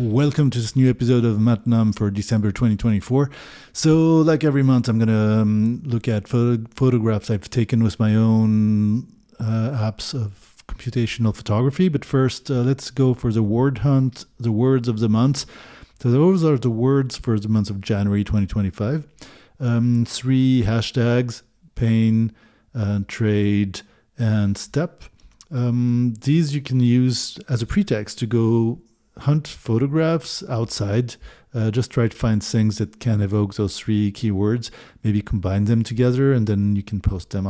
Welcome to this new episode of MatNum for December 2024. So, like every month, I'm going to look at photographs I've taken with my own apps of computational photography. But first, let's go for the word hunt, the words of the month. So those are the words for the month of January 2025. 3 hashtags: pain, trade, and step. These you can use as a pretext to go hunt photographs outside. Just try to find things that can evoke those 3 keywords, maybe combine them together, and then you can post them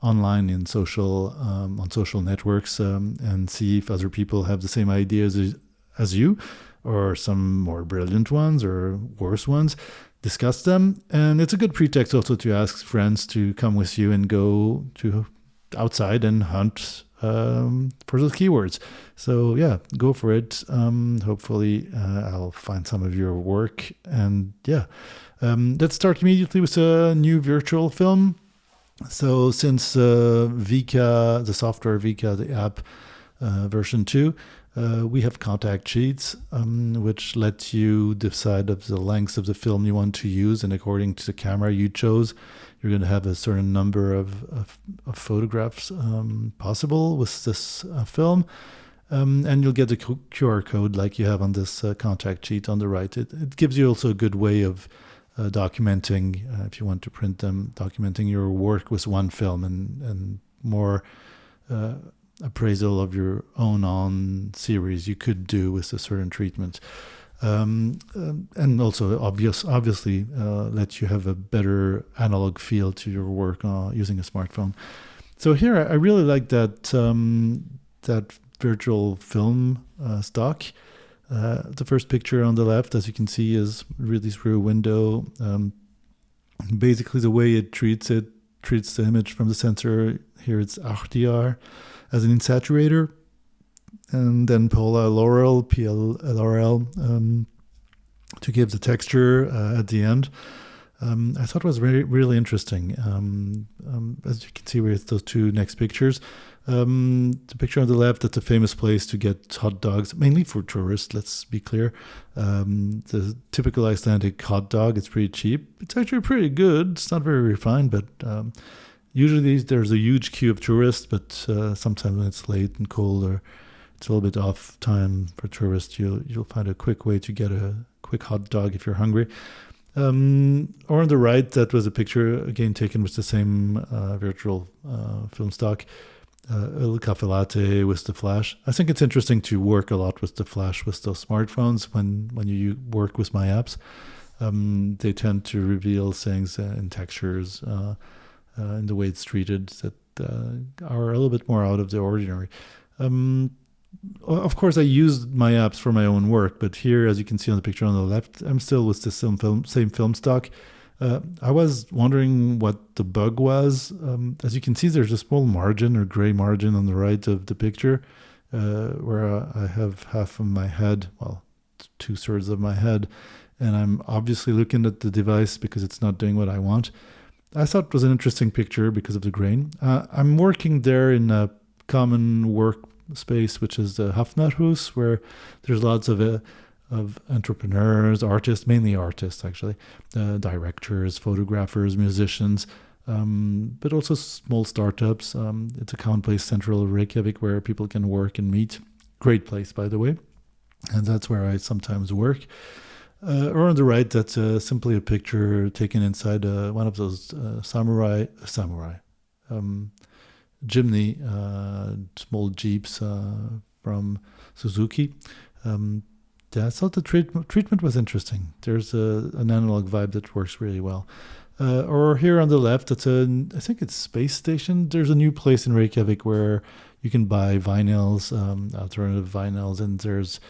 online in on social networks, and see if other people have the same ideas as you, or some more brilliant ones or worse ones. Discuss them, and it's a good pretext also to ask friends to come with you and go to outside and hunt for those keywords. So yeah, go for it. Hopefully I'll find some of your work. And yeah, let's start immediately with a new virtual film. So since Vika, the software Vika, the app version 2, we have contact sheets, which let you decide of the length of the film you want to use, and according to the camera you chose, you're going to have a certain number of photographs possible with this film, and you'll get the QR code like you have on this contact sheet on the right. It gives you also a good way of documenting, if you want to print them, documenting your work with one film, and more appraisal of your own on series you could do with a certain treatment, and also obviously let you have a better analog feel to your work using a smartphone. So here I really like that that virtual film stock. The first picture on the left, as you can see, is really through a window. Basically the way it treats the image from the sensor, here it's HDR as an insaturator, and then PLLRL to give the texture at the end. I thought it was really interesting. As you can see with those 2 next pictures, the picture on the left, that's a famous place to get hot dogs, mainly for tourists, let's be clear. The typical Icelandic hot dog, it's pretty cheap. It's actually pretty good. It's not very refined, but usually there's a huge queue of tourists, but sometimes when it's late and cold, or it's a little bit off time for tourists, you'll find a quick way to get a quick hot dog if you're hungry. Or on the right, that was a picture, again, taken with the same virtual film stock. A little cafe latte with the flash. I think it's interesting to work a lot with the flash with those smartphones when you work with my apps. They tend to reveal things in textures, in the way it's treated, that are a little bit more out of the ordinary. Of course, I used my apps for my own work, but here, as you can see on the picture on the left, I'm still with the same film stock. I was wondering what the bug was. As you can see, there's a small margin or gray margin on the right of the picture, where I have half of my head, well, 2/3 of my head, and I'm obviously looking at the device because it's not doing what I want. I thought it was an interesting picture because of the grain. I'm working there in a common workspace, which is the Hafnarhus, where there's lots of entrepreneurs, artists, mainly artists actually, directors, photographers, musicians, but also small startups. It's a common place, central Reykjavik, where people can work and meet. Great place, by the way, and that's where I sometimes work. Or on the right, that's simply a picture taken inside one of those samurai Jimny small Jeeps from Suzuki. I thought the treatment was interesting. There's an analog vibe that works really well. Or here on the left, I think it's Space Station. There's a new place in Reykjavik where you can buy vinyls, alternative vinyls, and there's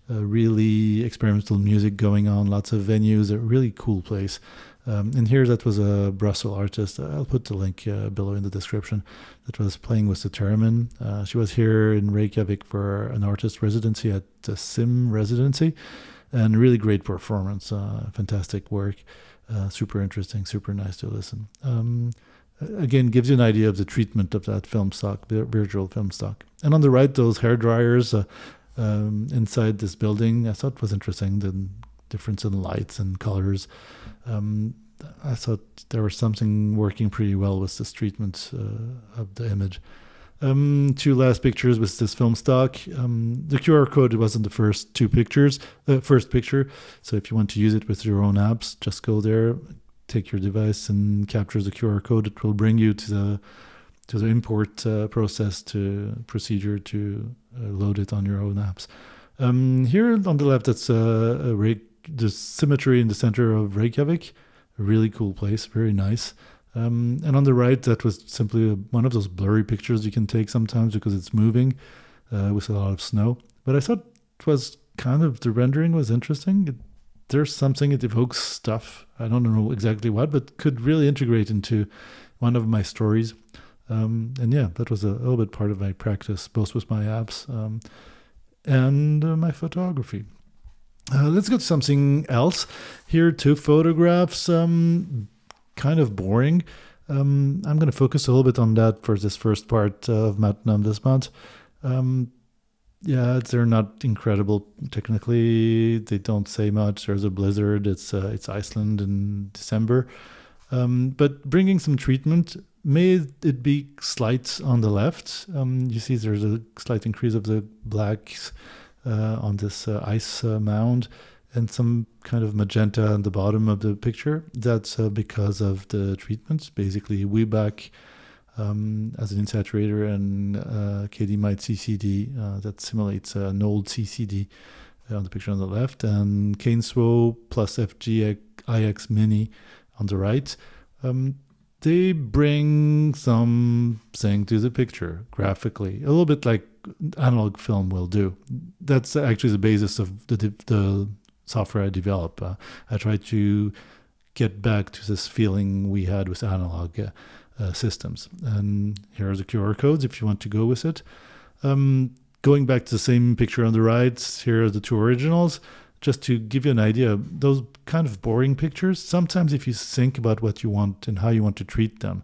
really experimental music going on, lots of venues, a really cool place. And here that was a Brussels artist. I'll put the link below in the description. That was playing with the theremin. She was here in Reykjavik for an artist residency at the Sim residency, and really great performance, fantastic work, super interesting, super nice to listen. Again, gives you an idea of the treatment of that film stock, virtual film stock. And on the right, those hair dryers. inside this building. I thought was interesting, the difference in lights and colors. I thought there was something working pretty well with this treatment of the image. Two last pictures with this film stock. The QR code wasn't the first first picture. So if you want to use it with your own apps, just go there, take your device and capture the QR code. It will bring you to the import procedure to load it on your own apps. Here on the left, that's the cemetery in the center of Reykjavik. A really cool place, very nice. And on the right, that was simply one of those blurry pictures you can take sometimes because it's moving with a lot of snow. But I thought it was the rendering was interesting. There's something, it evokes stuff. I don't know exactly what, but could really integrate into one of my stories. And yeah, that was a little bit part of my practice, both with my apps and my photography. Let's go to something else. Here, 2 photographs, kind of boring. I'm going to focus a little bit on that for this first part of MatNum this month. Yeah, they're not incredible technically. They don't say much. There's a blizzard. It's Iceland in December. But bringing some treatment made it be slight on the left. You see there's a slight increase of the blacks on this ice mound and some kind of magenta on the bottom of the picture. That's because of the treatments. Basically, Weback as an insaturator and KD-Mite CCD that simulates an old CCD on the picture on the left, and KaneSwo plus FGIX Mini on the right. They bring something to the picture graphically, a little bit like analog film will do. That's actually the basis of the software I develop. I try to get back to this feeling we had with analog systems. And here are the QR codes if you want to go with it. Going back to the same picture on the right, here are the 2 originals. Just to give you an idea, those kind of boring pictures, sometimes if you think about what you want and how you want to treat them,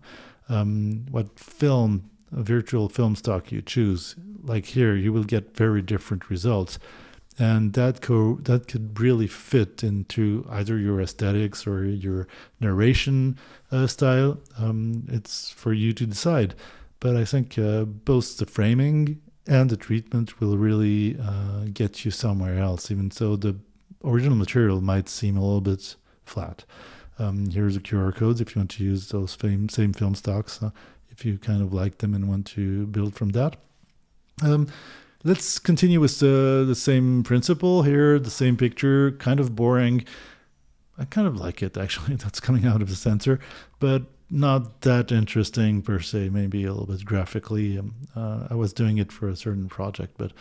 what virtual film stock you choose, like here, you will get very different results. And that could really fit into either your aesthetics or your narration style. It's for you to decide. But I think both the framing and the treatment will really get you somewhere else, even though the original material might seem a little bit flat. Here's the QR codes if you want to use those same film stocks, if you kind of like them and want to build from that. Let's continue with the same principle here, the same picture, kind of boring. I kind of like it, actually, that's coming out of the sensor, but not that interesting per se, maybe a little bit graphically. I was doing it for a certain project, but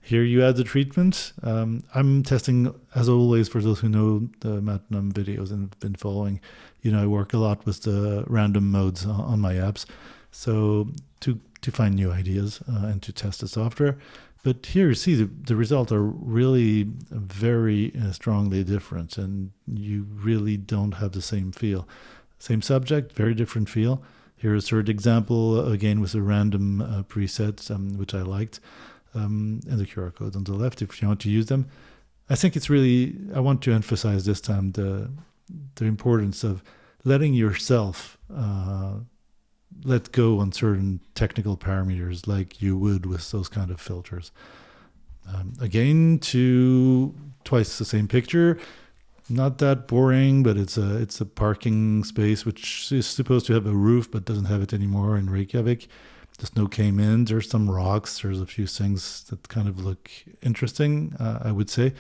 here you add the treatment. I'm testing, as always, for those who know the MatNum videos and have been following, I work a lot with the random modes on my apps. So to find new ideas and to test the software. But here you see the results are really very strongly different, and you really don't have the same feel. Same subject, very different feel. Here's a third example, again with a random preset, which I liked, and the QR code on the left if you want to use them. I think I want to emphasize this time the importance of letting yourself let go on certain technical parameters like you would with those kind of filters. Again, twice the same picture. Not that boring, but it's a parking space which is supposed to have a roof but doesn't have it anymore in Reykjavik. The snow came in. There's some rocks. There's a few things that kind of look interesting, I would say.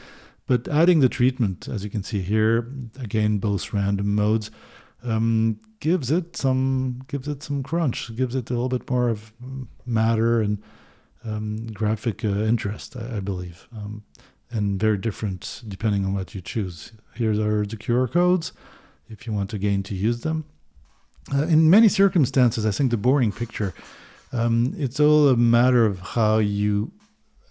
But adding the treatment, as you can see here, again, both random modes, gives it some crunch, gives it a little bit more of matter and graphic interest, I believe, and very different depending on what you choose. Here are the QR codes if you want again to use them. In many circumstances, I think the boring picture, it's all a matter of how you,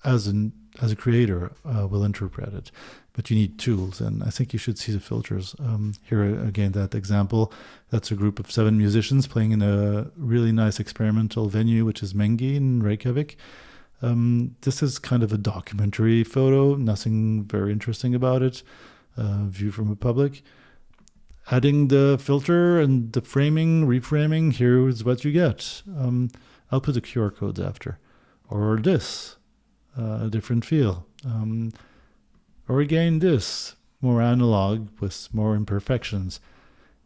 as a creator, will interpret it. But you need tools, and I think you should see the filters. Here again, that example, that's a group of 7 musicians playing in a really nice experimental venue, which is Mengi in Reykjavik. This is kind of a documentary photo, nothing very interesting about it, view from a public. Adding the filter and the framing, reframing, here's what you get. I'll put the QR codes after. Or this, a different feel. Or again this, more analog with more imperfections.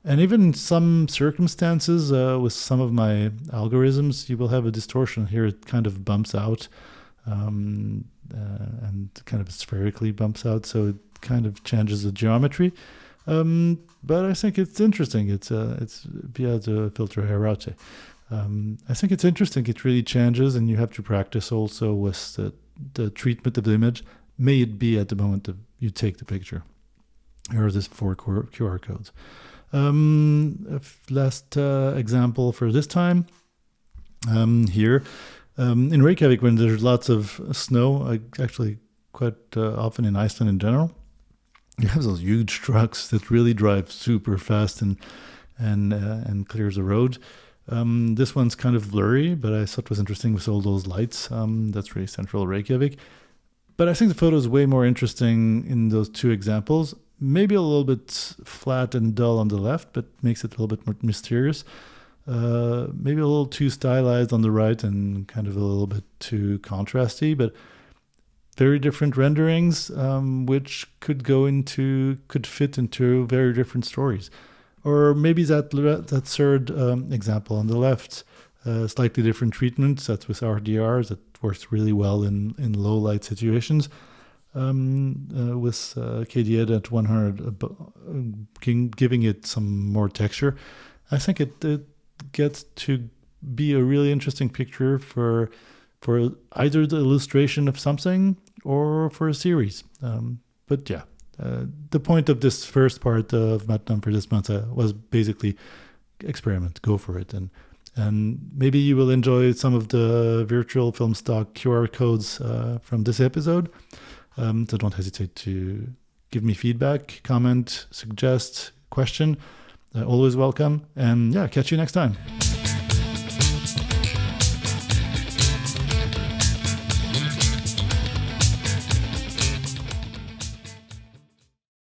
And even some circumstances with some of my algorithms, you will have a distortion here. It kind of bumps out and kind of spherically bumps out. So it kind of changes the geometry. But I think it's interesting. It's via the filter Herate. I think it's interesting. It really changes, and you have to practice also with the treatment of the image. May it be at the moment that you take the picture. Here are the 4 QR codes. Last example for this time. Here in Reykjavik, when there's lots of snow, actually quite often in Iceland in general, you have those huge trucks that really drive super fast and clears the road. This one's kind of blurry, but I thought it was interesting with all those lights. That's really central Reykjavik. But I think the photo is way more interesting in those 2 examples. Maybe a little bit flat and dull on the left, but makes it a little bit more mysterious. Maybe a little too stylized on the right and kind of a little bit too contrasty, but very different renderings, which could fit into very different stories. Or maybe that third example on the left, slightly different treatments. That's with RDR that works really well in low light situations. With KD at 100, giving it some more texture. I think it gets to be a really interesting picture for either the illustration of something or for a series. But yeah, the point of this first part of MatNum for this month was basically experiment, go for it. And maybe you will enjoy some of the virtual film stock QR codes from this episode. So don't hesitate to give me feedback, comment, suggest, question. Always welcome. And yeah, catch you next time.